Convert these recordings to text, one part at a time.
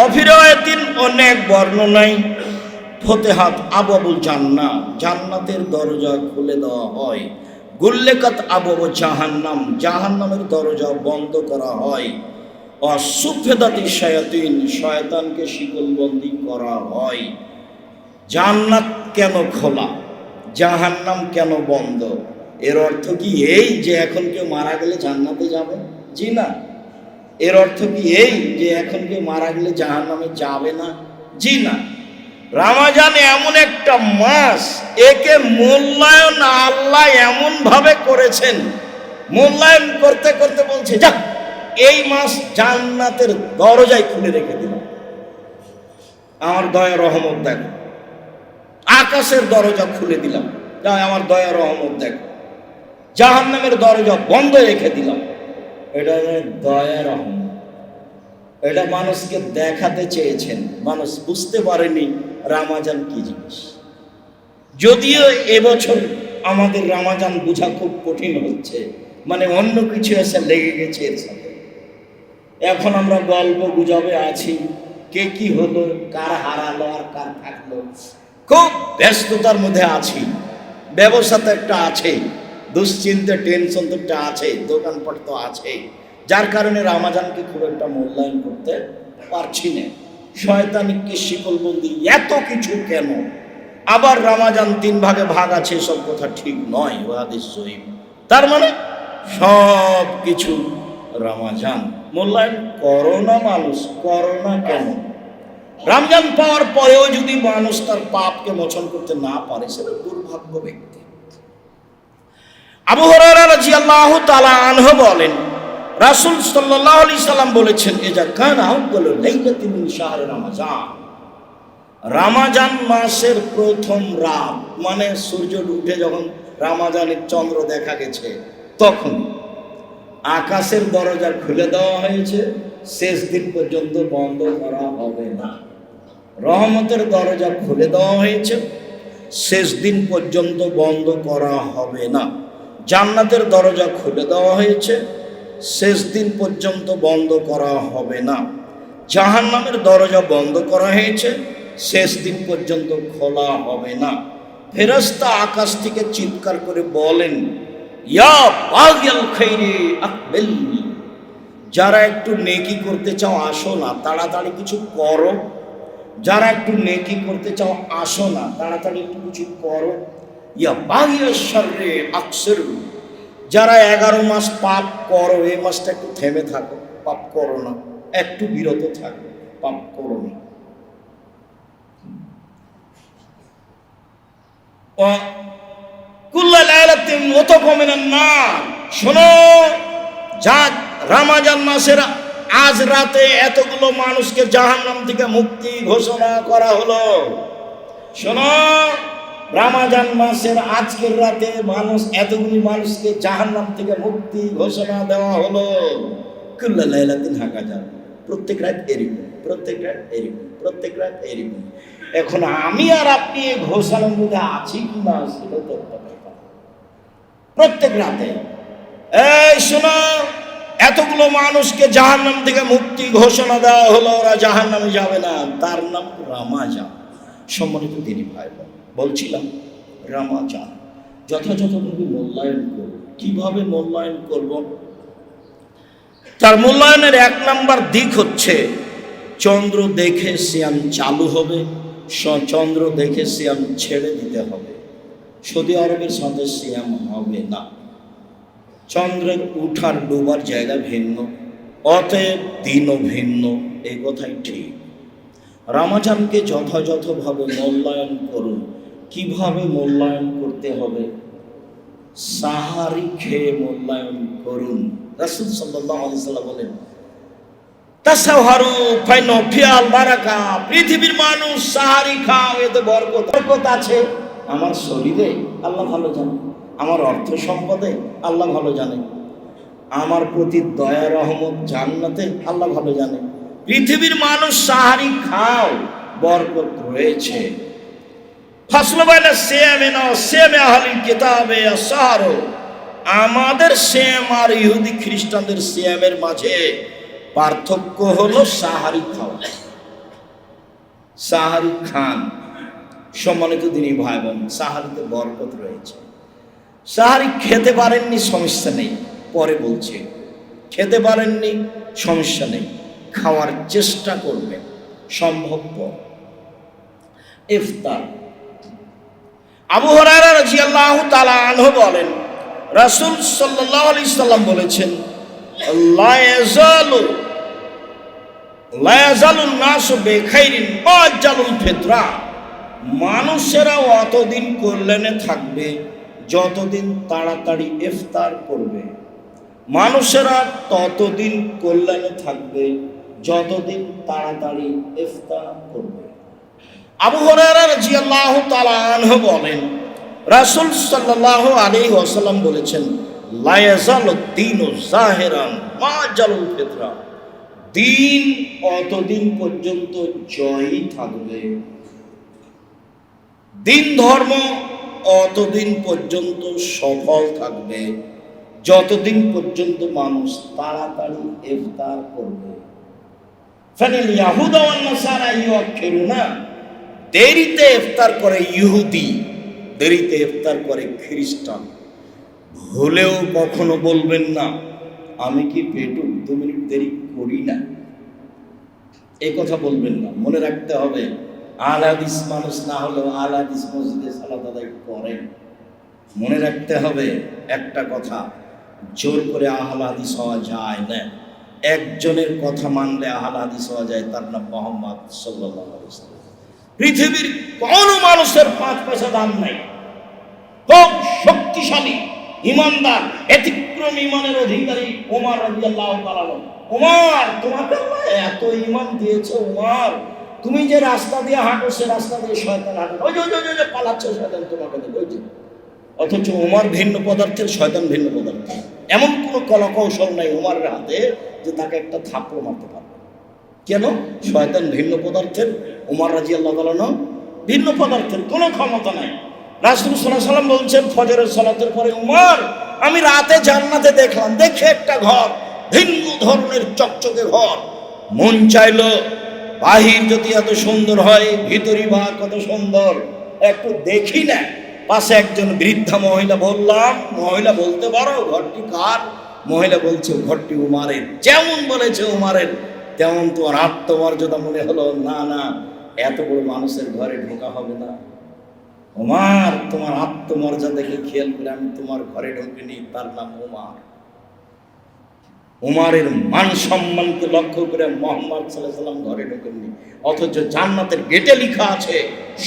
অফিরায়াতিন অনেক বর্ণনায় ফতেহাত আবুল জান্নাত, জান্নাতের দরজা খুলে দেওয়া হয়। গুল্লেকাত আবু জাহান্নাম, জাহান্নামের দরজা বন্ধ করা হয়। অসুফেদাতি শায়াতিন, শয়তানকে শিকলবন্দি করা হয়। জান্নাত কেন খোলা, জাহান্নাম কেন বন্ধ? এর অর্থ কি এই যে এখন কেউ মারা গেলে জান্নাতে যাবে? জি না। এর অর্থ কি এই যে এখন কেউ মারা গেলে জাহান্নামে যাবে না? জি না। রমজান এমন একটা মাস, একে মূল্যায়ন আল্লাহ এমন ভাবে করেছেন, মূল্যায়ন করতে করতে বলছে যাক এই মাস জান্নাতের দরজায় খুলে রেখে দিলাম। আমার দয়া রহমত দেখো, আকাশের দরজা খুলে দিলাম, যাই আমার দয়া রহমত দেখো। জাহান্নামের দরজা বন্ধ রেখে দিলাম। এটা দয়া রহমত, এটা মানুষকে দেখাতে চেয়েছেন, মানুষ বুঝতে পারেনি রমজান কি জিনিস। যদিও এবছর আমাদের রমজান বোঝা খুব কঠিন হচ্ছে, মানে অন্য কিছু এসে লেগে গেছে এর সাথে। এখন আমরা গল্প গুজবে আছি, কে কি হলো, কার হারালো আর কার থাকলো, খুব ব্যস্ততার মধ্যে আছি। ব্যবসা তো একটা আছে, দুশ্চিন্তা টেনশন তো একটা আছে, দোকানপাট তো আছে, যার কারণে রমজানকে খুব একটা মূল্যায়ন করতে পারছি না। শয়তানিকে শিকলবন্দি এত কিছু কেন? আবার রমজান 3 ভাগে ভাগ আছে, সব কথা ঠিক নয়, হাদিস সহিহ। তার মানে সব কিছু রমজান মূল্যায়ন করো না, মানুষ করো না কেন? রমজান পাওয়ার পরেও যদি মানুষ তার পাপকে মোচন করতে না পারে, সেটা দুর্ভাগ্য ব্যক্তি। আবু হুরায়রা রাদিয়াল্লাহু তাআলা আনহু বলেন, রাসূল সাল্লাল্লাহু আলাইহি সাল্লাম বলেছেন, ইজা কানা আউয়ালু লাইলাতিন মিন শাহরি রমাজান, রমজান মাসের প্রথম রাত, মানে সূর্য উঠে যখন রমজানের চন্দ্র দেখা গেছে, তখন আকাশের দরজা খুলে দেওয়া হয়েছে, শেষ দিন পর্যন্ত বন্ধ করা হবে না। রহমতের দরজা খুলে দেওয়া হয়েছে, শেষ দিন পর্যন্ত বন্ধ করা হবে না। জান্নাতের দরজা খুলে দেওয়া হয়েছে, শেষ দিন পর্যন্ত বন্ধ করা হবে না। জাহান্নামের দরজা বন্ধ করা হয়েছে, শেষ দিন পর্যন্ত খোলা হবে না। ফেরেশতা আকাশ থেকে চিৎকার করে বলেন, ইয়া বাগিয়াল খাইরি আকবিলনি, যারা একটু নেকি করতে চাও আসো না, তাড়াতাড়ি কিছু করো। যারা একটু নেকি করতে চাও আসো না, তাড়াতাড়ি একটু কিছু করো। ইয়া বাগিয়াশ শাররি আকসির, যারা 11 মাস পাপ করো, এই মাসটা একটু থেমে থাকো, পাপ করো না, একটু বিরত থাকো, পাপ করো না। কুল্লা লাইলাতিন ওয়াতাকা মিনান নার, শোনো, যা রমজান মাসের আজ রাতে এতগুলো মানুষকে জাহান্নাম থেকে মুক্তি ঘোষণা করা হলো। শোনো, রমজান মাসের আজকের রাতে মানুষ, এতগুলি মানুষকে জাহান্নাম থেকে মুক্তি ঘোষণা দেওয়া হলো। কুল্লা লাইলাতিন হাকাজা, প্রত্যেক রাত এরকম, প্রত্যেক রাত এরকম, প্রত্যেক রাত এরকম। এখন আমি আর আপনি এই ঘোষণার মধ্যে আছি কি না, সেটা তো প্রত্যেক রাতে। এই শোনো, এতগুলো মানুষকে জাহান্নাম থেকে মুক্তি ঘোষণা দেওয়া হলো, ওরা জাহান্নামে যাবে না, তার নাম রমজান। সম্মানিত দিনী ভাই, বলছিলাম রমজান যথাযথভাবে মূল্যায়ন করব। কিভাবে মূল্যায়ন করব? তার মূল্যায়নের 1 নম্বর দিক হচ্ছে, চন্দ্র দেখে সিয়াম চালু হবে, চন্দ্র দেখে সিয়াম ছেড়ে দিতে হবে। সৌদি আরবের সাথে সিয়াম হবে না। চন্দ্রের উঠার ডোবার জায়গা ভিন্ন, অতএব দিনও ভিন্ন, এই কথাই ঠিক। রমজানকে যথাযথভাবে মূল্যায়ন করুন। কিভাবে মূল্যায়ন করতে হবে? সাহারি খেয়ে মূল্যায়ন করুন। রাসূল সাল্লাল্লাহু আলাইহি ওয়াসাল্লাম বলেন, তাসাহারু ফাইন ফিয়াল বারাকা, পৃথিবীর মানুষ সাহারি খাও, এতে বরকত আছে। আমার শরীরে আল্লাহ ভালো জানে, আমার অর্থ সম্পদে আল্লাহ ভালো জানে, আমার প্রতি দয়া রহমত জান্নাতে আল্লাহ ভালো জানে। পৃথিবীর মানুষ সাহারি খাও, বরকত রয়েছে। ফাসলু বাইনা সিয়ামিন ওয়া সিয়ামি আহলিল কিতাবে আস-সাহর, আমাদের সিয়াম আর ইহুদি খ্রিস্টানদের সিয়ামের মাঝে পার্থক্য হলো সাহারি খাওয়া। সাহারি খান। সম্মানিত দিনী ভাই বোন, সাহারিতে বরকত রয়েছে। সাহারি খেতে পারেননি, সমস্যা নেই, পরে বলছে। খেতে পারেননি, সমস্যা নেই, খাওয়ার চেষ্টা করবেন সম্ভবপর। ইফতার। আবু হুরায়রা রাদিয়াল্লাহু তাআলা আনহু বলেন, রাসূল সাল্লাল্লাহু আলাইহি সাল্লাম বলেছেন, লা ইয়াজালুন নাসু বিখাইরিন মা জালুল ফিতরা। মানুষেরা অতদিন কল্যাণে থাকবে যতদিন তাড়াতাড়ি ইফতার করবে। মানুষেরা ততদিন কল্যাণে থাকবে যতদিন তাড়াতাড়ি ইফতার করবে। আবু হুরায়রা রাদিয়াল্লাহু তাআলা আনহু বলেন, রাসূল সাল্লাল্লাহু আলাইহি ওয়াসাল্লাম বলেছেন, লা ইয়াজালুদ দীনু যাহিরান মা জালুল ফিতরা। দিন অতদিন পর্যন্ত জয়ই থাকবে, দিন ধর্ম অতদিন পর্যন্ত সফল থাকবে যতদিন পর্যন্ত মানুষ তাড়াতাড়ি ইফতার করবে। ফানিল ইয়াহুদা ওয়ান নাসারা ইউআখিরুনা। দেরিতে ইফতার করে ইহুদি, দেরিতে ইফতার করে খ্রিস্টান। ভুলেও কখনো বলবেন না আমি কি পেটু 2 মিনিট দেরি করি না, এই কথা বলবেন না। মনে রাখতে হবে, আহলে হাদিস মানুষ না হলেও আহলে হাদিস মসজিদে সালাত আদায় করেন। মনে রাখতে হবে একটা কথা, জোর করে আহলে হাদিস হওয়া যায় না। একজনের কথা মানলে আহলে হাদিস হওয়া যায়, তার নাম মুহাম্মদ সাল্লাল্লাহু আলাইহি ওয়াসাল্লাম। পৃথিবীর কোন মানুষের 5 পয়সা দাম নাই। খুব শক্তিশালী ইমানদার ব্যতিক্রম ইমানের অধিকারী ওমর রাদিয়াল্লাহু তাআলা। ওমর, তোমাকে আল্লাহ এত ঈমান দিয়েছে ওমর, তুমি যে রাস্তা দিয়ে হাঁটো সে রাস্তা দিয়ে শয়তান হাঁটে, ওই যে পালাচ্ছে শয়তান তোমাকে দেখে, ওই যে। অথচ ওমর ভিন্ন পদার্থের, শয়তান ভিন্ন পদার্থ। এমন কোনো কলাকৌশল নাই ওমরের হাতে যে তাকে একটা থাপ্পড় মারতে পারবে। কেন? শয়তান ভিন্ন পদার্থের, ওমর রাদিয়াল্লাহু তাআলা ভিন্ন পদার্থের, কোনো ক্ষমতা নাই। রাসূল সাল্লাল্লাহু আলাইহি ওয়াসাল্লাম বলছেন ফজরের সালাতের পরে, ওমর আমি রাতে জান্নাতে দেখলাম, দেখে একটা ঘর, ভিন্ন ধরনের চকচকে ঘর। মন চাইলো বাহির যদি এত সুন্দর হয়, ভিতরি বা কত সুন্দর, একটু দেখি না। পাশে একজন বৃদ্ধা মহিলা, বললাম মহিলা বলতে পারো ঘরটি কার? মহিলা বলছে ঘরটি উমারের। যেমন বলেছে উমারের, তেমন তোমার আত্মমর্যাদা মনে হলো, না না এত বড় মানুষের ঘরে ঢোকা হবে না। উমার, তোমার আত্মমর্যাদাকে খেয়াল করে আমি তোমার ঘরে ঢুকিনি, তার নাম উমার। উমারের মান সম্মানকে লক্ষ্য করে মুহাম্মদ সাল্লাল্লাহু আলাইহি ওয়াসাল্লাম ঘরে ঢোকেননি। অথচ জান্নাতের গেটে লেখা আছে,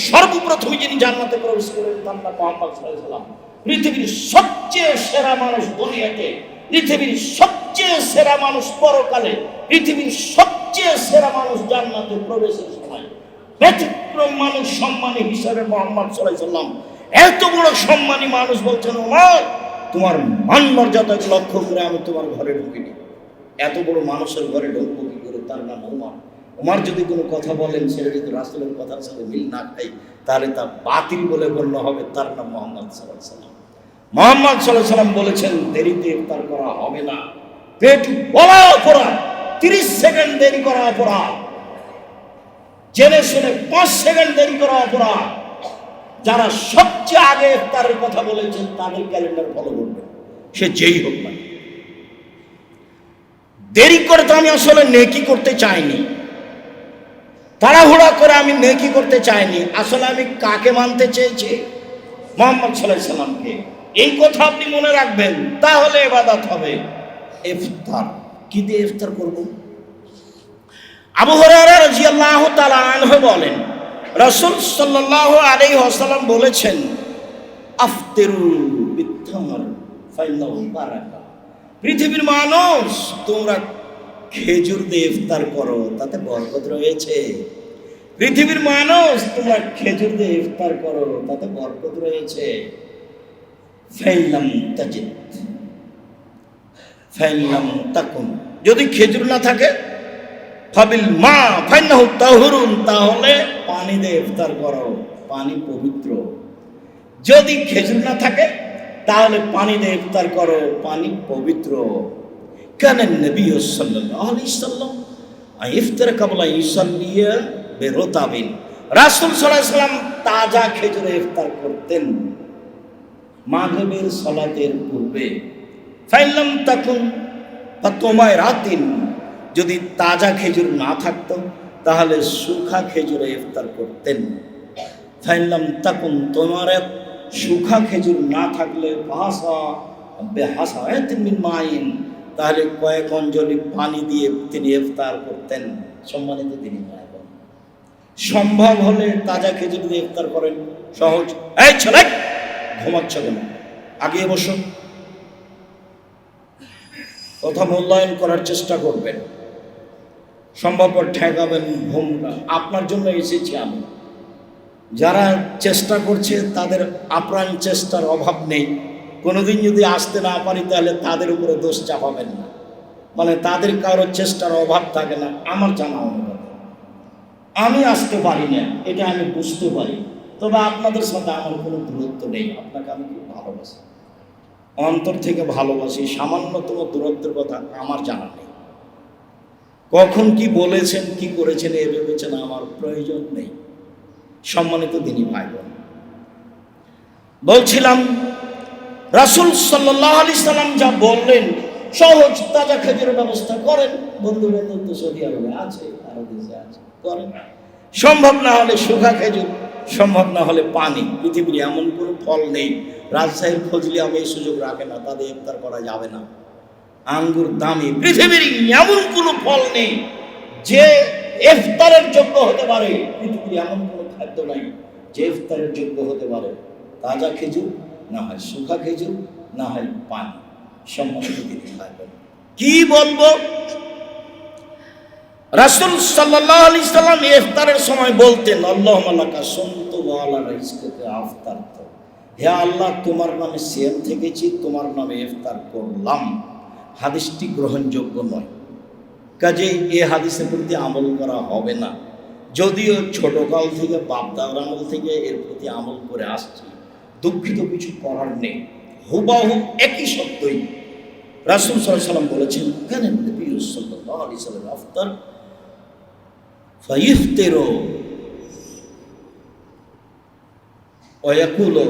সর্বপ্রথম যিনি জান্নাতে প্রবেশ করেন তার নাম মুহাম্মদ সাল্লাল্লাহু আলাইহি ওয়াসাল্লাম। পৃথিবীর সবচেয়ে সেরা মানুষ দুনিয়াতে, পৃথিবীর সবচেয়ে সেরা মানুষ পরকালে, পৃথিবীর সবচেয়ে সেরা মানুষ জান্নাতে প্রবেশের সময়। ব্যতিক্রম মানুষ সম্মানী হিসাবে মুহাম্মদ সাল্লাল্লাহু আলাইহি ওয়াসাল্লাম, এত বড় সম্মানী মানুষ বলছেন, ওমর তোমার মান মর্যাদাকে লক্ষ্য করে আমি তোমার ঘরে ঢুকিনি। এত বড় মানুষের ঘরে ঢুকবো কি করে? তার নাম ওমর। ওমর যদি কোনো কথা বলেন সেটা যদি রাসূলের কথার সাথে মিল না খায়, তাহলে তা বাতিল বলে গণ্য হবে। তার নাম মুহাম্মদ সাল্লাল্লাহু আলাইহি ওয়াসাল্লাম। মুহাম্মদ সাল্লাল্লাহু আলাইহি ওয়াসাল্লাম বলেছেন দেরিতে ইফতার করা হবে না। পেট বলা অপরাধ, 30 সেকেন্ড দেরি করা অপরাধ, জেনে শুনে 5 সেকেন্ড দেরি করা অপরাধ। যারা সবচেয়ে আগে ইফতারের কথা বলেছেন তাদের ক্যালেন্ডার ফলো করবে, সে যেই হোক না। দেরি করে তো আমি আসলে নেকি করতে চাইনি, তাড়াহুড়া করে আমি নেকি করতে চাইনি। আসলে আমি কাকে মানতে চেয়েছি? মুহাম্মদ সাল্লাল্লাহু আলাইহি ওয়াসাল্লামকে। এই কথা আপনি মনে রাখবেন, তাহলে ইবাদত হবে। ইফতার কি দিয়ে ইফতার করব? আবু হুরায়রা রাদিয়াল্লাহু তাআলা আনহু বলেন, রাসূল সাল্লাল্লাহু আলাইহি ওয়াসাল্লাম বলেছেন, আফতিরু বিত্তামর ফাইনাহু বারাকা। পৃথিবীর মানুষ, তোমরা খেজুর দিয়ে ইফতার করো, তাতে বরকত রয়েছে। পৃথিবীর মানুষ, তোমরা খেজুর দিয়ে ইফতার করো, তাতে বরকত রয়েছে। ফাইলাম তাজিদ ফাইলাম তাকুন, যদি খেজুর না থাকে, ফাবিল মা ফাইনাহু তাহুরুন, তাহলে পানি দিয়ে ইফতার করো, পানি পবিত্র। যদি খেজুর না থাকে তাহলে পানি দিয়ে ইফতার করো, পানি পবিত্র। কারণ নবী সাল্লাল্লাহু আলাইহি ওয়াসাল্লাম ইফতার ক্বাবলা ইউসাল্লিয়া বেরোতাবিন। রাসূল সাল্লাল্লাহু আলাইহি ওয়াসাল্লাম তাজা খেজুরে ইফতার করতেন মাগরিবের সালাতের পূর্বে। ফাইলাম তাকুন ফাতমায় রাতিন, যদি তাজা খেজুর না থাকতো তাহলে শুখা খেজুরে ইফতার করতেন। ফাইলাম তাকুন, তোমার শুখা খেজুর না থাকলে তাহলে কয়েক অঞ্জলি পানি দিয়ে তিনি ইফতার করতেন। সম্মানিত তিনি সম্ভব হলে তাজা খেজুর দিয়ে ইফতার করেন, সহজ। এই ছেলে ঘুমাচ্ছ কেন, আগে বসো। কথা মূল্যায়ন করার চেষ্টা করবেন, সম্ভবপর ঠেকাবেন ঘুমটা। আপনার জন্য এসেছি আমি। যারা চেষ্টা করছে তাদের আপ্রাণ চেষ্টার অভাব নেই। কোনোদিন যদি আসতে না পারি তাহলে তাদের উপরে দোষ চাপাবেন না, মানে তাদের কারোর চেষ্টার অভাব থাকে না। আমার জানা অনুভব, আমি আসতে পারি না এটা আমি বুঝতে পারি, তবে আপনাদের সাথে আমার কোনো দূরত্ব নেই। আপনাকে আমি খুব ভালোবাসি, অন্তর থেকে ভালোবাসি। সামান্যতম দূরত্বের কথা আমার জানা নেই। কখন কি বলেছেন কি করেছেন এ ভেবেছেন আমার প্রয়োজন নেই। সম্মানিত দিনী ভাই বোন, বলছিলাম রাসূল সাল্লাল্লাহু আলাইহি সাল্লাম যা বললেন সহজ, তাজা খেজুরের ব্যবস্থা করেন। বন্ধু বান্ধব তো সৌদি আরবে আছে, আরো দেশে আছে, করেন। সম্ভব না হলে শুখা খেজুর, সম্ভব না হলে পানি। পৃথিবীর এমন কোনো ফল নেই, রাজশাহীর ফজলি আমি এই সুযোগ রাখে না, তাদের ইফতার করা যাবে না। আঙ্গুর দামি, পৃথিবীর এমন কোনো ফল নেই যে ইফতারের যোগ্য হতে পারে। পৃথিবীর এমন কোনো খাদ্য নাই যে ইফতারের যোগ্য হতে পারে। তাজা খেজুর না হয় শুখা খেজুর, না হয় পানি। সম্মানিত দিদি ভাই বোন, কি বলবো, রাসূল সাল্লাল্লাহু আলাইহি সাল্লাম ইফতারের সময় বলতেন আল্লাহুম্মা লাকা সুমতু ওয়া আলা রিজকিকা আফতারতু, হে আল্লাহ তোমার নামে সিয়াম থেকেছি, তোমার নামে ইফতার করলাম। হাদিসটি গ্রহণযোগ্য নয়, কাজেই এই হাদিসের প্রতি আমল করা হবে না। যদিও ছোটকাল থেকে বাপদাদার আমল থেকে এর প্রতি আমল করে আসছি, দুঃখিত কিছু করার নেই। হুবাহু একই সত্যই রাসূল সাল্লাল্লাহু আলাইহি সাল্লাম বলেছেন, কেন নবী সাল্লাল্লাহু আলাইহি সাল্লাম আফতার ফাইফতিরু ওয়া ইয়াকুলু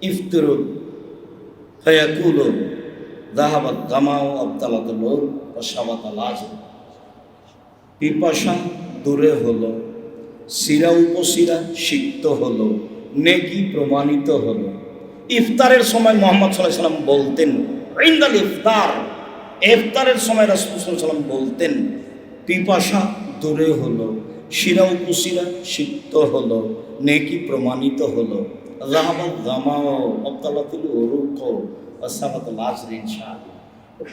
ইফতিরু ফায়াকুলু যাহাবাত জামাউ আবতালাতুল নূর ওয়া শাবাতাল আজর। পিপাসা দূরে হলো, শিরা উপশিরা সিক্ত হলো, নেকি প্রমাণিত হলো। ইফতারের সময় মুহাম্মদ সাল্লাল্লাহু আলাইহি সাল্লাম বলতেন, ইনদাল ইফতার, ইফতারের সময় রাসূল সাল্লাল্লাহু আলাইহি সাল্লাম বলতেন পিপাসা দূরে হলো, শিরা উপশিরা সিক্ত হলো, নেকি প্রমাণিত হলো। যাহাবাত জামাউ আবতালাতুল উরুক ওয়া শাবাতাল আজর। ইনশাআল্লাহ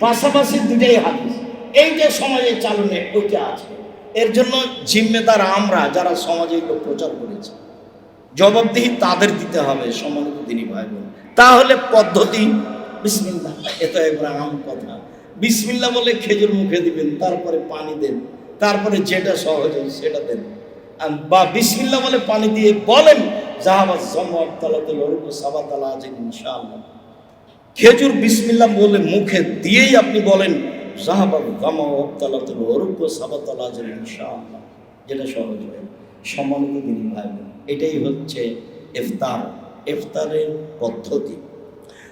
পাশাপাশি দুটাই হাদিস, এই যে সমাজে চালনে ওইটা আছে। এর জন্য জিম্মেদার আমরা যারা সমাজে এগুলো প্রচার করেছি, জবাবদিহি তাদের দিতে হবে। সম্মানিত দিনী ভাই বোন, তাহলে পদ্ধতি বিসমিল্লাহ, এটা একবার আম কথা। বিসমিল্লাহ বলে খেজুর মুখে দিবেন, তারপরে পানি দেন, তারপরে যেটা সহজ সেটা দেন। বা বিসমিল্লাহ বলে পানি দিয়ে বলেন যাহাবাত জামাউ আবতালাতুল উরুক ওয়া শাবাতাল আজর। ইনশাআল্লাহ খেজুর বিসমিল্লাহ বলে মুখে দিয়েই আপনি বলেন যাহাবাত জামাউ আবতালাতুল উরুক ওয়া শাবাতাল আজর। ইনশাআল্লাহ যেটা সহজ হয়। সম্মানিত দিনী ভাই বোন, এটাই হচ্ছে ইফতার, ইফতারের পদ্ধতি।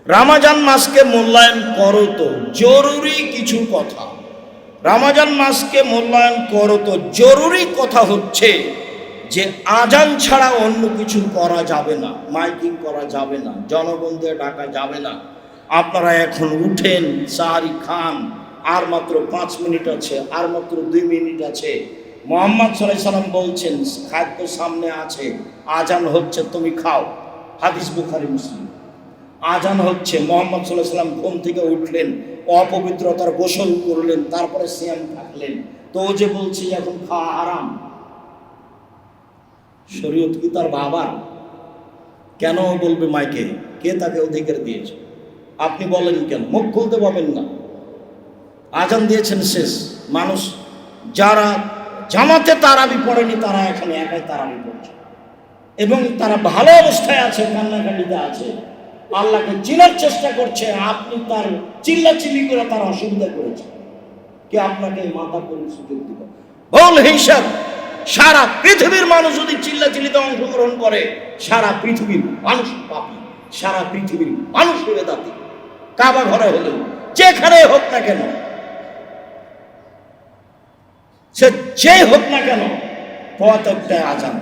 রমজান মাসকে মূল্যায়ন করো তো, জরুরি কিছু কথা। রমজান মাসকে মূল্যায়ন করো তো জরুরি কথা হচ্ছে যে আজান ছাড়া অন্য কিছু করা যাবে না, মাইকিং করা যাবে না, জনগণ দিয়ে ডাকা যাবে না। আপনারা এখন উঠেন, সাহারি খান, আর মাত্র 5 মিনিট আছে, আর মাত্র 2 মিনিট আছে। মুহাম্মদ সাল্লাল্লাহু আলাইহি সাল্লাম বলছেন খাদ্য সামনে আছে, আজান হচ্ছে, তুমি খাও। হাদিস বুখারী মুসলিম। আজান হচ্ছে, মুহাম্মদ সাল্লাল্লাহু আলাইহি সাল্লাম ঘুম থেকে উঠলেন, অপবিত্রতার গোসল করলেন, তারপরে সিয়াম থাকলেন। তো ও যে বলছে এখন খাওয়া হারাম, শরীয়ত কি তার বাবার? কেন বলবে মাইকে? কে তাকে অধিকার দিয়েছে? আপনি বলেন কেন? মুখ খুলতে পাবেন না। আজান দিয়েছেন শেষ। মানুষ যারা জামাতে তারাবি পড়েনি তারা এখন একাই তারাবি পড়ছে, এবং তারা ভালো অবস্থায় আছে, কান্নাকাটিতে আছে, আল্লাহকে চিনার চেষ্টা করছে। আপনি তার চিল্লাচিল্লি করে তার অসুবিধা করেছে, কে আপনাকে মাথা করে সুযোগ দিল? বল হিসাব সারা পৃথিবীর মানুষ যদি চিল্লাচিল্লিতে অংশগ্রহণ করে, সারা পৃথিবীর মানুষ পাপী, সারা পৃথিবীর মানুষ বেদাতি। কাবা ঘরে হলেও যেখানে হোক না কেন, সে যে হোক না কেন, প্রত্যেকটা আজান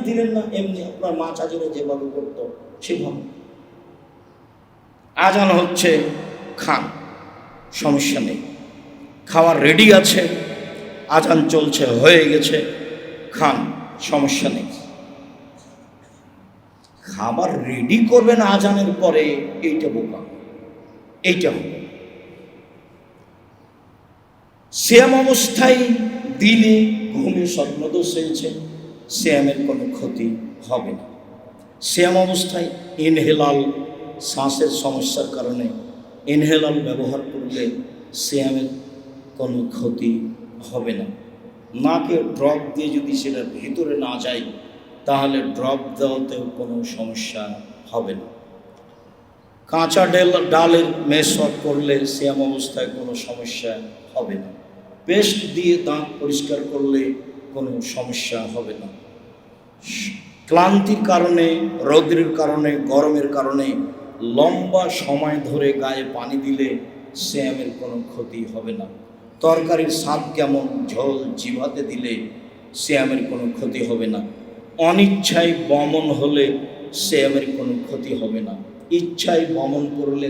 দিলেন না এমনি আপনার মা চাচুরা যেভাবে করতো সেভাবে আজান হচ্ছে, খান, সমস্যা নেই। খাওয়ার রেডি আছে, আজান চলছে, হয়ে গেছে, খান, সমস্যা নেই। খাবার রেডি করবেন আজানের পরে, এইটা বোকা, এইটা হবে। শ্যাম অবস্থায় দিনে ঘুমে স্বপ্নদোষ হয়েছে, শ্যামের কোনো ক্ষতি হবে না। শ্যাম অবস্থায় ইনহেলাল, শ্বাসের সমস্যার কারণে ইনহেলাল ব্যবহার করলে শ্যামের কোনো ক্ষতি হবে না। নাকে ড্রপ দিয়ে যদি সেটা ভিতরে না যায়, তাহলে ড্রপ দেওয়াতেও কোনো সমস্যা হবে না। কাঁচা ডালের মেশওয়াক করলে শ্যাম অবস্থায় কোনো সমস্যা হবে না। পেস্ট দিয়ে দাঁত পরিষ্কার করলে কোনো সমস্যা হবে না। ক্লান্তির কারণে, রৌদ্রের কারণে, গরমের কারণে লম্বা সময় ধরে গায়ে পানি দিলে শ্যামের কোনো ক্ষতি হবে না। তরকারির স্বাদ কেমন, ঝোল জিভাতে দিলে শ্যামের কোনো ক্ষতি হবে না। অনিচ্ছায় বমন হলে শ্যামের কোনো ক্ষতি হবে না। ইচ্ছায় বমন করলে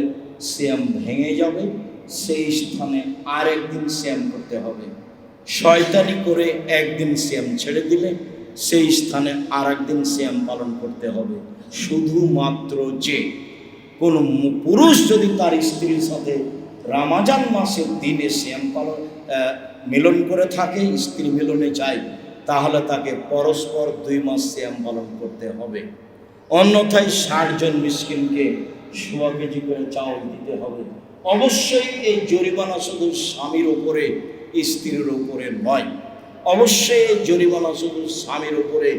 শ্যাম ভেঙে যাবে, সেই স্থানে আর একদিন শ্যাম করতে হবে। শয়তানি করে একদিন শ্যাম ছেড়ে দিলে সেই স্থানে আর একদিন শ্যাম পালন করতে হবে। শুধুমাত্র যে কোনো পুরুষ যদি তার স্ত্রীর সাথে রমজান মাসের দিনে শ্যাম পালন মিলন করে থাকে, স্ত্রী মিলনে যায়, তাহলে তাকে পরস্পর 2 মাস শ্যাম পালন করতে হবে। অন্যথায় 60 জন মিসকিনকে 1.5 কেজি করে চাউল দিতে হবে। অবশ্যই এই জরিমানা শুধু স্বামীর উপরে, স্ত্রীর উপরে নয়। অবশ্যই এই জরিমানা শুধু স্বামীর উপরে,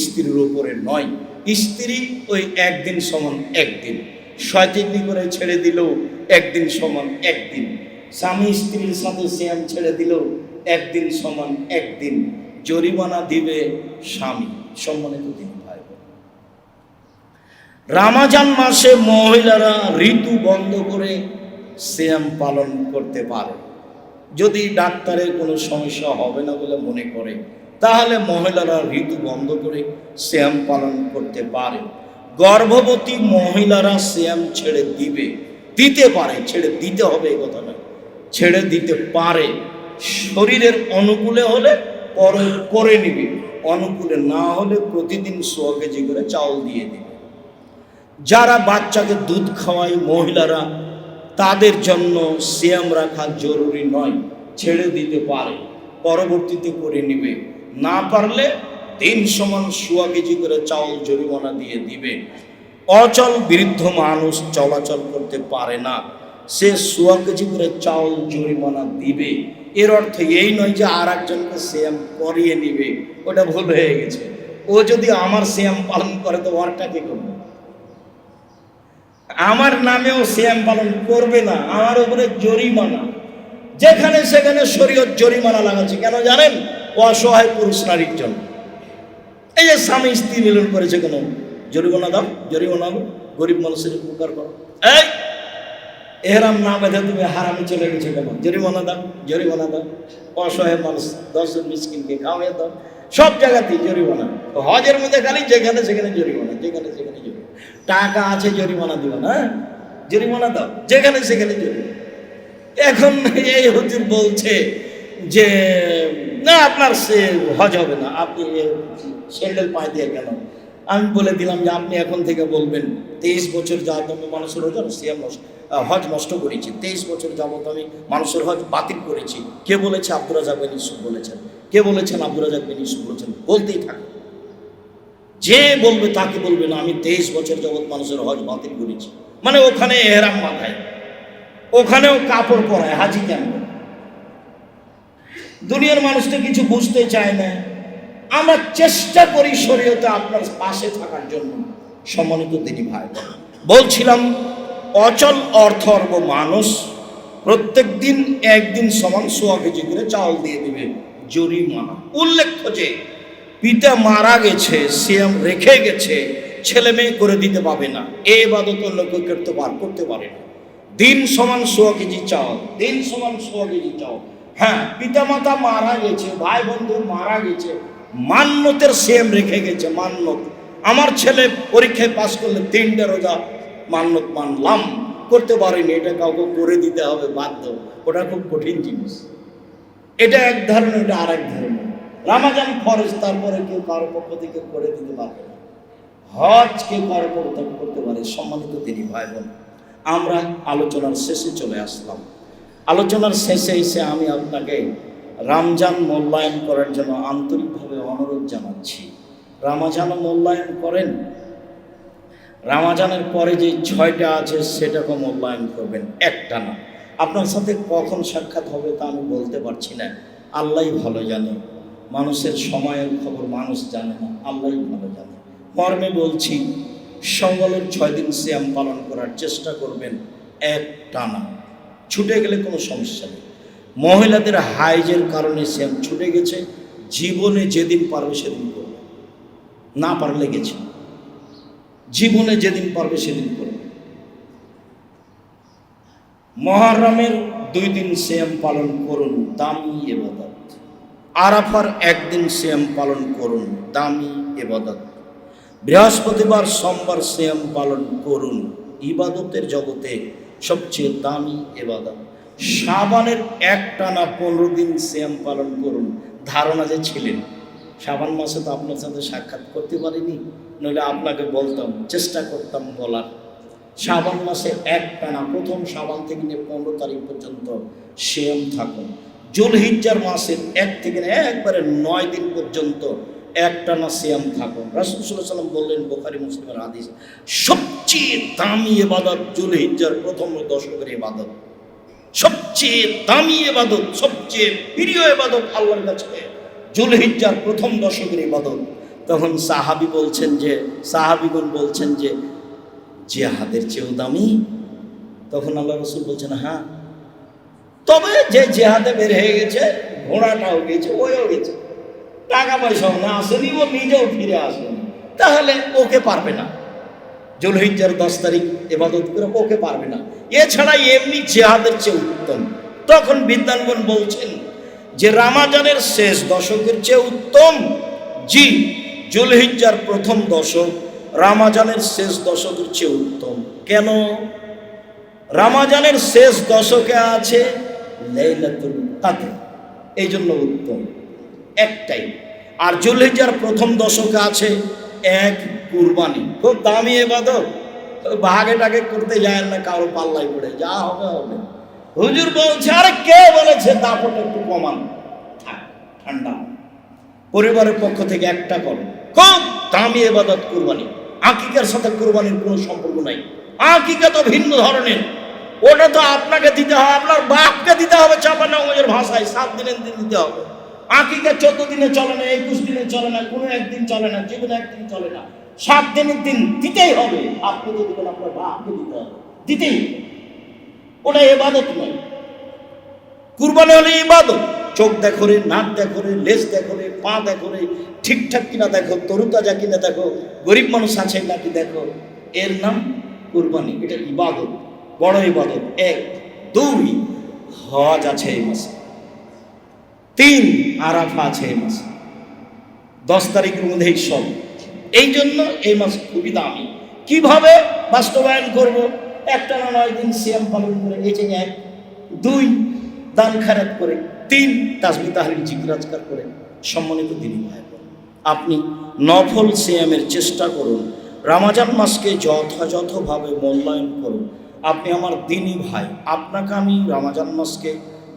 স্ত্রীর উপরে নয়। স্ত্রী ওই একদিন সমান একদিন, শয়তানি করে ছেড়ে দিলেও একদিন সমান একদিন। স্বামী স্ত্রীর সাথে শ্যাম ছেড়ে দিলেও একদিন সমান একদিন। জরিমানা দিবে স্বামী। সম্মানিত দিন ভাই, রমজান মাসে মহিলারা ঋতু বন্ধ করে শ্যাম পালন করতে পারে। যদি ডাক্তারের কোনো সমস্যা হবে না বলে মনে করে, তাহলে মহিলারা ঋতু বন্ধ করে শ্যাম পালন করতে পারে। গর্ভবতী মহিলারা শ্যাম ছেড়ে দিতে পারে, ছেড়ে দিতে হবে এই কথা নয়, ছেড়ে দিতে পারে। শরীরের অনুকূলে হলে করে নিবে, অনুকূলে না হলে প্রতিদিন 100 কেজি করে চাউল দিয়ে দিবে। যারা বাচ্চাকে দুধ খাওয়ায় মহিলারা, তাদের জন্য শ্যাম রাখা জরুরি নয়, ছেড়ে দিতে পারে, পরবর্তীতে করে নিবে। না পারলে 3 সমান 100 কেজি করে চাউল জরিমানা দিয়ে দিবে। অচল বৃদ্ধ মানুষ চলাচল করতে পারে না, সে 100 কেজি করে চাউল জরিমানা দিবে। এর অর্থ এই নয় যে আর একজনকে শ্যাম করিয়ে নিবে, ওটা ভুল হয়ে গেছে। ও যদি আমার শ্যাম পালন করে তো ওরটা কি করবে? আমার নামেও শ্যাম পালন করবে না, আমার উপরে জরিমানা। যেখানে সেখানে শরীয়ত জরিমানা লাগাচ্ছে কেন জানেন? অসহায় পুরুষ নারীর জন্য। এই যে স্বামী স্ত্রী মিলন করেছে, কেন জরিমানা দাও, জরিমানা দাও, গরিব মানুষের উপকার করো। এই এহরাম না বেঁধে তুমি হারামে চলে গেছো কেন? জরিমানা দাও, জরিমানা দাও। অসহায় মানুষ 10 জন মিসকিনকে খাওয়াই দাও। সব জায়গাতেই জরিমানা। হজের মধ্যে খালি যেখানে সেখানে জরিমানা, যেখানে সেখানে জরিমানা। টাকা আছে জরিমানা দিও না, জরিমানা দাও, যেখানে সেখানে জরিমানা। এখন এই হুজুর বলছে যে না আপনার সে হজ হবে না, আপনি স্যান্ডেল পায়ে দিয়ে কেন? আমি বলে দিলাম যে আপনি এখন থেকে বলবেন 23 বছর যাবত আমি মানুষের হজ নষ্ট করেছি, 23 বছর যাবত আমি মানুষের হজ বাতিল করেছি। কে বলেছে? আব্দুর রাজ্জাক বিন ইউসুফ বলেছেন। কে বলেছেন? আব্দুর রাজ্জাক বিন ইউসুফ বলেছেন। বলতেই থাকে, যে বলবে তাকে বলবে না আমি 23 বছর যাবত মানুষের হজ বাতিল করেছি। মানে ওখানে এহরাম মাথায়, ওখানেও কাপড় পরায়, হাজি কেন? দুনিয়ার মানুষ তো কিছু বুঝতে চায় না। আমরা চেষ্টা করি শরীয়তে আপনার পাশে থাকার জন্য। সম্মানিত দিনী ভাই, বলছিলাম অচল অর্থর্ব মানুষ প্রত্যেক দিন একদিন সমান 100 কেজি করে চাউল দিয়ে দিবে জরিমানা। উল্লেখ্য যে পিতা মারা গেছে, সিয়াম রেখে গেছে, ছেলে মেয়ে করে দিতে পারবে না, এ ইবাদত অন্য কেউ করতে পারে না। দিন সমান 100 কেজি চাও, দিন সমান 100 কেজি চাও। হ্যাঁ, পিতা মাতা মারা গেছে, ভাই বন্ধু মারা গেছে, মান্যতের সিয়াম রেখে গেছে, মান্যত। আমার ছেলে পরীক্ষায় পাস করলে 3টা রোজা মান্যত মানলাম, করতে পারিনি, এটা কাউকে করে দিতে হবে বাধ্য। ওটা খুব কঠিন জিনিস। এটা এক ধরনের, এটা আর এক ধরনের। রামাজান ফরজ, তারপরে কেউ কারো পক্ষ থেকে করে দিতে পারবে না। হজ কেউ কারো পক্ষ থেকে করতে পারে। সম্মানিত তিনি ভাই বোন, আমরা আলোচনার শেষে চলে আসলাম। আলোচনার শেষে এসে আমি আপনাকে রমজান মূল্যায়ন করার জন্য আন্তরিকভাবে অনুরোধ জানাচ্ছি। রমজান মূল্যায়ন করেন, রমজানের পরে যে 6টা আছে সেটাকে মূল্যায়ন করবেন, একটা না। আপনার সাথে কখন সাক্ষাৎ হবে তা আমি বলতে পারছি না, আল্লাহই ভালো জানে। মানুষের সময়ের খবর মানুষ জানে না, আল্লাহই ভালো জানে। মর্মে বলছি, সঙ্গলের 6 দিন সিয়াম পালন করার চেষ্টা করবেন, এক টানা। ছুটে গেলে কোনো সমস্যা নেই। মহিলাদের হাইজের কারণে সিয়াম ছুটে গেছে, জীবনে যেদিন পারবে সেদিন করবে, না পারলে গেছে, জীবনে যেদিন পারবে সেদিন করবে। মুহররমের 2 দিন সিয়াম পালন করুন, দামি ইবাদত। আরাফার 1 দিন সিয়াম পালন করুন, দামি ইবাদত। বৃহস্পতিবার সোমবার সিয়াম পালন করুন, ইবাদতের জগতে সবচেয়ে দামি ইবাদত। শাবানের একটানা 15 দিন সিয়াম পালন করুন। ধারণা যে ছিলেন শাবান মাসে তো আপনার সাথে সাক্ষাৎ করতে পারিনি, নইলে আপনাকে বলতাম, চেষ্টা করতাম বলার। শাবান মাসে একটানা প্রথম শাবান থেকে নিয়ে 15 তারিখ পর্যন্ত সিয়াম থাকুন। জুলহিজ্জার মাসের 1 থেকে একবারে 9 দিন পর্যন্ত একটানা সিয়াম থাকুন। রাসূল সাল্লাল্লাহু আলাইহি ওয়াসাল্লাম বললেন, বুখারী মুসলিমের হাদিস, সবচেয়ে দামি ইবাদত জুলহিজ্জার প্রথম দশকের ইবাদত, সবচেয়ে দামি ইবাদত, সবচেয়ে প্রিয় ইবাদত আল্লাহর কাছে জুলহিজ্জার প্রথম দশকের ইবাদত। তখন সাহাবীগণ বলছেন যে জিহাদের চেয়েও দামি? তখন আল্লাহ রাসূল বলছেন, হ্যাঁ, তবে যে জিহাদে বের হয়ে গেছে, ঘোড়াটাও গেছে, ওইও গেছে, টাকা পয়সাও না আসেনি, ও নিজেও ফিরে আসেনি, তাহলে ওকে পারবে না। জুলহিজ্জার 10 তারিখ ইবাদত করে ওকে পারবে না। এছাড়া এমনি জিহাদের চেয়ে উত্তম। তখন বিদ্বানগণ বলছেন যে রমজানের শেষ দশকের চেয়ে উত্তম। জি, জুলহিজ্জার প্রথম দশক রমজানের শেষ দশকের চেয়ে উত্তম। কেন? রমজানের শেষ দশকে আছে লাইলাতুল কদর, এই জন্য উত্তম, একটাই। আর জুলহিজ্জার প্রথম দশকে আছে এক কুরবানি, খুব দামি ইবাদত। ভাগে টাগে করতে যায় না, কারো পাল্লাই পড়ে যা হবে হবে। হুজুর বলছে, আরে কে বলেছে দাপট একটু কমান, ঠান্ডা। পরিবারের পক্ষ থেকে একটা করো, খুব দামি ইবাদত কুরবানি। আকিকার সাথে কুরবানির কোনো সম্পর্ক নাই। আকিকা তো ভিন্ন ধরনের, ওটা তো আপনাকে দিতে হবে, আপনার বাপকে দিতে হবে। চাঁপানগরের ভাষায় 7 দিনের দিন দিতে হবে। আকিকা 14 দিনে চলে না, 21 দিনে চলে না, কোনো একদিন চলে না, জীবনে একদিন চলে না। 7 দিনের দিন দিতেই হবে। আপনি তো দিবেন, আপনার বাপকে দিতে হবে, দিতেই। ওটা ইবাদত নয়। কুরবানি হলে ইবাদত। চোখ দেখো রে, নাক দেখো রে, লেজ দেখো রে, পা দেখো রে, ঠিকঠাক কিনা দেখো, তরুতাজা কিনা দেখো, গরিব মানুষ আছে নাকি দেখো, এর নাম কুরবানি। এটা ইবাদত, বড় ইবাদত। 1, 2 হজ আছে এই মাসে, 3 আরাফা আছে এই মাসে, 10 তারিখের মধ্যেই সব। এই জন্য এই মাস খুবই দামি। কিভাবে বাস্তবায়ন করব? একটানা 9 দিন সিয়াম পালন করে, এই যে 1, 2 দান খায়রাত করে, 3 তাসবিহ তাহলিল জিকির আজকার করে। সম্মানিত দিনী ভাই, আপনি নফল সিয়ামের চেষ্টা করুন, রমজান মাসকে যথাযথভাবে মূল্যায়ন করুন। আপনি আমার দিনী ভাই, আপনাকে আমি রমজান মাসকে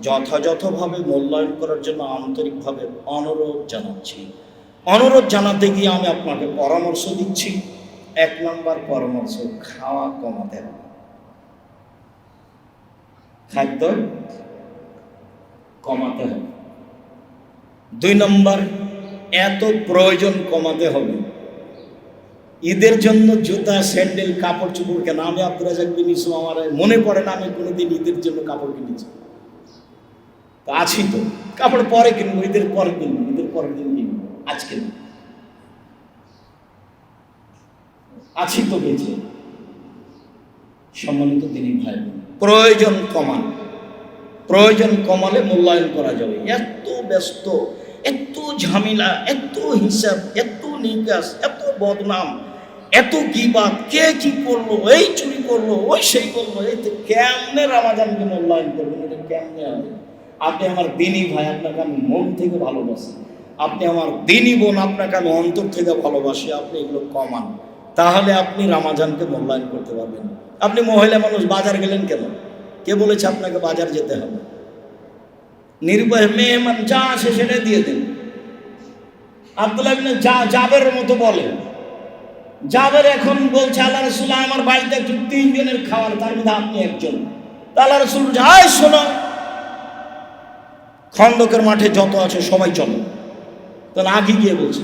যথাযথভাবে মূল্যায়ন করার জন্য আন্তরিকভাবে অনুরোধ জানাচ্ছি। অনুরোধ জানাতে গিয়ে আমি আপনাকে পরামর্শ দিচ্ছি। 1 নম্বর পরামর্শ, খাওয়া কমাতে হবে, খাদ্য কমাতে হবে। 2 নম্বর, এত প্রয়োজন কমাতে হবে। ঈদের জন্য জুতা, স্যান্ডেল, কাপড় চোপড় কেন? আমি আব্দুর রাজ্জাক বিন ইউসুফ, আমার মনে পড়ে না আমি কোনোদিন ঈদের জন্য কাপড় কিনেছি। তো আছি তো, কাপড় পরে কিনবো, ঈদের পরে কিনবো, ঈদের পরের দিন কিনবো, আজকে না, আছি তো বেঁচে। সম্মানিত দিনী ভাই, প্রয়োজন কমান, প্রয়োজন কমালে মূল্যায়ন করা যাবে। এত ব্যস্ত, এত ঝামেলা, এত হিসাব, এত নিকাশ, এত বদনাম, এত গীবাত, কে কি করলো, এই চুরি করলো, ওই সেই করলো, এই তো কেমনে রমাজানকে মূল্যায়ন করবেন? এটা কেমনে হবে? আপনি আমার দিনী ভাই, আপনাকে আমি মন থেকে ভালোবাসি, আপনি আমার দিনী বোন, আপনাকে আমি অন্তর থেকে ভালোবাসি, আপনি এগুলো কমান, তাহলে আপনি রমাজানকে মূল্যায়ন করতে পারবেন। আপনি মহিলা মানুষ, বাজার গেলেন কেন? কে বলেছে আপনাকে বাজার যেতে হবে? নিরুপায় মেহমান যা আসে সেটা দিয়ে দেন। আব্দুল্লাহ ইবনে জাবেরের মতো বলে, জাবের এখন বলছে আল্লাহ রাসূল আমার বাড়িতে একটু 3 জনের খাওয়ার, তার মধ্যে আপনি একজন। আল্লাহ রাসূল যাই শোনো, খন্দকের মাঠে যত আছে সবাই চলো। তখন আগে গিয়ে বলছে,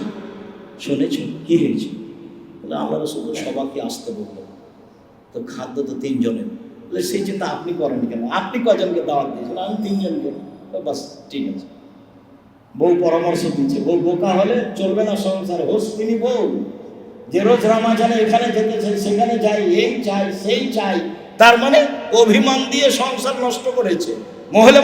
শুনেছ কি হয়েছে? বলে আল্লাহ রাসূল সবাইকে আসতে বললো, তো খাদ্য তো 3 জনের। বলে সেই চিন্তা আপনি করেন কেন? আপনি কজনকে দাওয়াত দিয়েছেন? আমি 3 জনকে। বাস ঠিক আছে। বউ পরামর্শ দিচ্ছে, বউ বোকা হলে চলবে না সংসার। হোস তিনি বউ, যে রোজ রমাজানে এখানে যেতেছে সেখানে যাই, এই চাই সেই চাই, তার মানে অভিমান দিয়ে সংসার নষ্ট করেছে। মহিলা